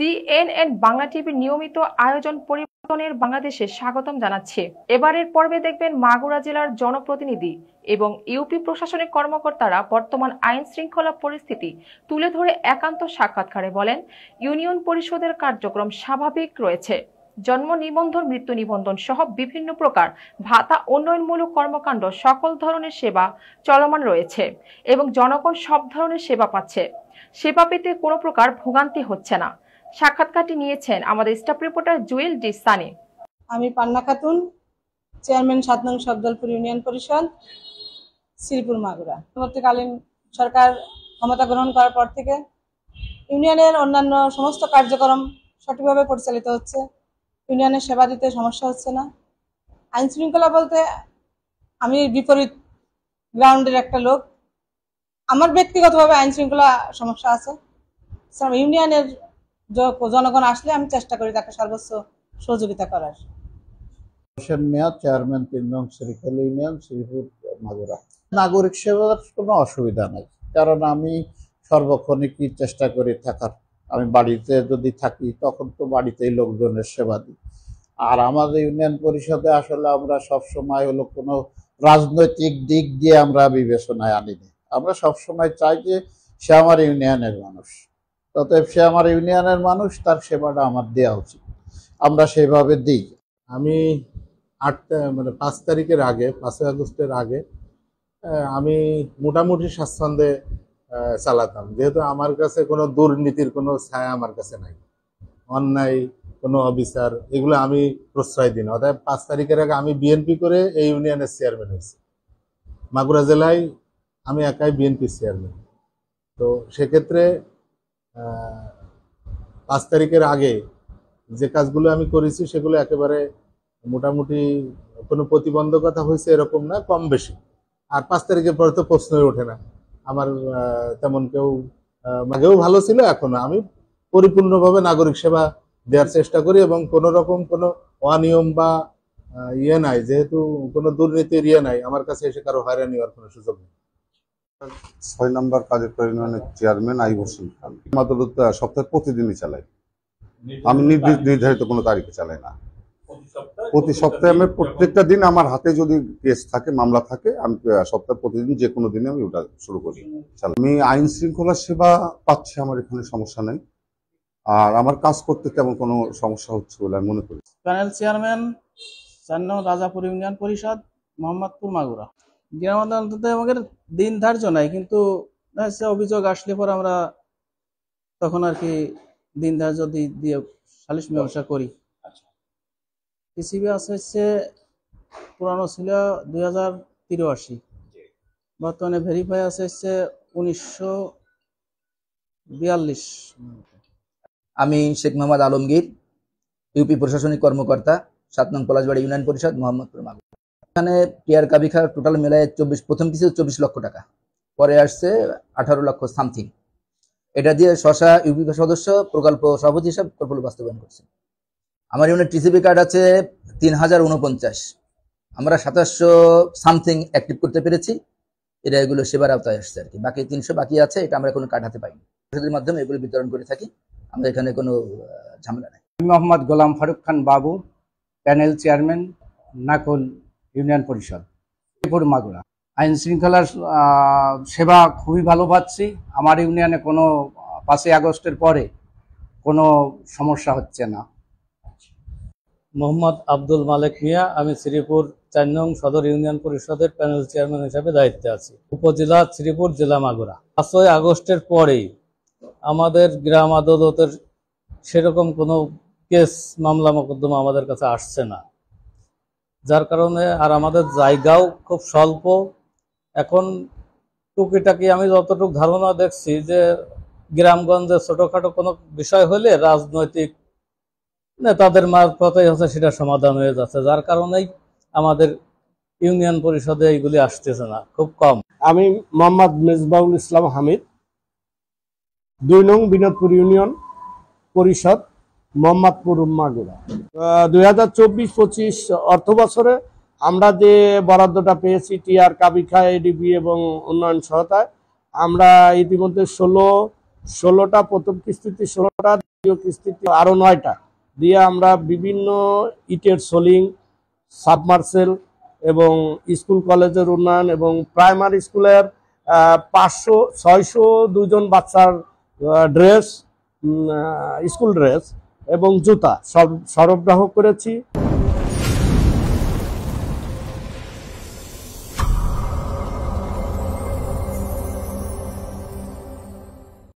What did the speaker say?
CNN Bangla টিভির নিয়মিত আয়োজন পরিবর্তনের বাংলাদেশে স্বাগতম জানাচ্ছে। এবারের পর্বে দেখবেন মাগুরা জেলার জনপ্রতিনিধি এবং ইউপি প্রশাসনিক কর্মকর্তারা বর্তমান আইন শৃঙ্খলা পরিস্থিতি তুলে ধরে একান্ত সাক্ষাৎকারে বলেন, ইউনিয়ন পরিষদের কার্যক্রম স্বাভাবিক রয়েছে। জন্ম নিবন্ধন, মৃত্যু নিবন্ধন সহ বিভিন্ন প্রকার ভাতা, উন্নয়নমূলক কর্মকাণ্ড, সকল ধরনের সেবা চলমান রয়েছে এবং জনগণ সব ধরনের সেবা পাচ্ছে। সেবা পেতে কোনো প্রকার ভোগান্তি হচ্ছে না। সাক্ষাৎকারটি নিয়েছেন আমাদের staff reporter Jewel D Sunny. আমি পান্না খাতুন, চেয়ারম্যান ৭ নং সবদলপুর ইউনিয়ন পরিষদ, শ্রীপুর মাগুরা। পরবর্তীকালীন সরকার ক্ষমতা গ্রহণ করার পর থেকে ইউনিয়নের অন্যান্য সমস্ত কার্যক্রম সঠিকভাবে পরিচালিত হচ্ছে। ইউনিয়নের সেবা দিতে সমস্যা হচ্ছে না। আইন শৃঙ্খলা বলতে আমি বিপরীত গ্রাউন্ডের একটা লোক। আমার ব্যক্তিগতভাবে আইন শৃঙ্খলা সমস্যা আছে। ইউনিয়নের জনগণ আসলে আমি চেষ্টা করি তাকে সর্বোচ্চ সহযোগিতা করার। চেয়ারম্যান ৩ নং শ্রীখোল ইউনিয়ন, শ্রীপুর মাগুরা। নাগরিক সেবার কোনো অসুবিধা নাই, কারণ আমি সর্বক্ষণিকই চেষ্টা করি থাকার। আমি বাড়িতে যদি থাকি তখন তো বাড়িতেই লোকজনের সেবা দিই। আর আমাদের ইউনিয়ন পরিষদে আসলে আমরা সবসময় হলো কোনো রাজনৈতিক দিক দিয়ে আমরা বিবেচনায় আনিনি। আমরা সবসময় চাই যে সে আমার ইউনিয়নের মানুষ, অতএব সে আমার ইউনিয়নের মানুষ, তার সেবাটা আমার দেওয়া উচিত। আমরা সেভাবে দিই। আমি ৫ তারিখের আগে, ৫ই আগস্টের আগে আমি মোটামুটি স্বাচ্ছন্দ্যে চালাতাম, যেহেতু আমার কাছে কোনো দুর্নীতির কোনো ছায়া আমার কাছে নাই, অন্যায় কোনো অবিচার এগুলো আমি প্রশ্রয় দিই না। অর্থাৎ ৫ তারিখের আগে আমি বিএনপি করে এই ইউনিয়নের চেয়ারম্যান হয়েছি। মাগুরা জেলায় আমি একাই বিএনপি চেয়ারম্যান। তো সেক্ষেত্রে ৫ তারিখের আগে যে কাজগুলো আমি করেছি সেগুলো একেবারে মোটামুটি কোনো প্রতিবন্ধকতা হয়েছে এরকম না, কম বেশি। আর ৫ তারিখের পরে তো প্রশ্নই ওঠে না। আমার তেমন কেউ আগেও ভালো ছিল, এখনো আমি পরিপূর্ণভাবে নাগরিক সেবা দেওয়ার চেষ্টা করি এবং কোনো রকম কোনো অনিয়ম বা ইয়ে নাই, যেহেতু কোনো দুর্নীতির ইয়ে নাই, আমার কাছে এসে কারো হয়রানি হওয়ার কোনো সুযোগ নেই। ৬ নম্বর কাজীরপাড়া ইউনিয়নের চেয়ারম্যান আইব হোসেন খান। মাদুরত সপ্তাহে প্রতিদিনই চালাই। আমি নির্ধারিত কোনো তারিখে চালাই না। প্রতি সপ্তাহে আমি প্রত্যেকটা দিন আমার হাতে যদি কেস থাকে, মামলা থাকে, আমি সপ্তাহে প্রতিদিন যে কোনো দিনে আমি ওটা শুরু করি। আমি আইন শৃঙ্খলা সেবা পাচ্ছি, আমার এখানে সমস্যা নেই। আর আমার কাজ করতে তেমন কোনো সমস্যা হচ্ছে বলে আমি মনে করি। প্যানেল চেয়ারম্যান ৪ নং রাজাপুর ইউনিয়ন পরিষদ, মোহাম্মদপুর মাগুরা। গ্রাম আদালতে আমাদের দিন ধার্য নাই, কিন্তু অভিযোগ আসলে পর আমরা তখন আর কি দিন ধার্য দিয়ে সালিশ মীমাংসা করি। পিসিবি আছে হচ্ছে পুরানো ছিল 2083, বর্তমানে ভেরিফাই আছে হচ্ছে 1942। আমি শেখ মোহাম্মদ আলমগীর, ইউপি প্রশাসনিক কর্মকর্তা, ৭ নং পলাশবাড়ি ইউনিয়ন পরিষদ, মোহাম্মদপুর মাগুরা। এখানে টিআর কাবিখা টোটাল মেলায় প্রথম কিছু 24 লক্ষ টাকা, পরে আসছে 18 লক্ষ সামথিং। এটা দিয়ে শশা ইউপি সদস্য প্রকল্প সভাপতি হিসাবে প্রকল্প বাস্তবায়ন করছে। আমার ইউনিয়নের টিসিবি কার্ড আছে 3049। আমরা 2700 সামথিং অ্যাক্টিভ করতে পেরেছি। এগুলো সেবার আওতায় আসছে আর কি। বাকি 300 বাকি আছে, এটা আমরা কোনো কার্ড হাতে পাইনি। এর মাধ্যমে এগুলো বিতরণ করে থাকি। আমরা এখানে কোনো ঝামেলা নেই। মোহাম্মদ গোলাম ফারুক খান বাবু, প্যানেল চেয়ারম্যান, নাকুল ইউনিয়ন পরিষদ, শ্রীপুর মাগুরা। আইন শৃঙ্খলার সেবা খুবই ভালো পাচ্ছি। আমার ইউনিয়নে কোনো 5ই আগস্টের পরে কোনো সমস্যা হচ্ছে না। মোহাম্মদ আব্দুল মালেক মিয়া, আমি শ্রীপুর ৪ নং সদর ইউনিয়ন পরিষদের প্যানেল চেয়ারম্যান হিসাবে দায়িত্বে আছি, উপজেলা শ্রীপুর, জেলা মাগুরা। 5ই আগস্টের পরেই আমাদের গ্রাম আদালতের সেরকম কোনো কেস, মামলা মোকদ্দমা আমাদের কাছে আসছে না, যার কারণে আর আমাদের জায়গাও খুব স্বল্প। এখন টুকিটাকি আমি যতটুকু ধারণা দেখছি যে গ্রামগঞ্জে ছোটখাটো কোনো বিষয় হলে রাজনৈতিক নেতাদের মারফতে হচ্ছে সেটা সমাধান হয়ে যাচ্ছে, যার কারণেই আমাদের ইউনিয়ন পরিষদে এইগুলি আসতেছে না, খুব কম। আমি মোহাম্মদ মেজবাউল ইসলাম হামিদ, 2 নং বিনোদপুর ইউনিয়ন পরিষদ, মোহাম্মদপুর মাগুরা। 2024-25 অর্থ বছরে আমরা যে বরাদ্দটা পেয়েছি টিআর কাবিখা, এডিবি এবং উন্নয়ন সহায়তায়, আমরা ইতিমধ্যে 16টা প্রথম কিস্তিতে 16টা কিস্তিতে আরো 9টা দিয়ে আমরা বিভিন্ন ইটের সোলিং, সাবমার্সেল এবং স্কুল কলেজের উন্নয়ন এবং প্রাইমারি স্কুলের 602 জন বাচ্চার ড্রেস, স্কুল ড্রেস এবং জুতা সরবরাহ করেছি।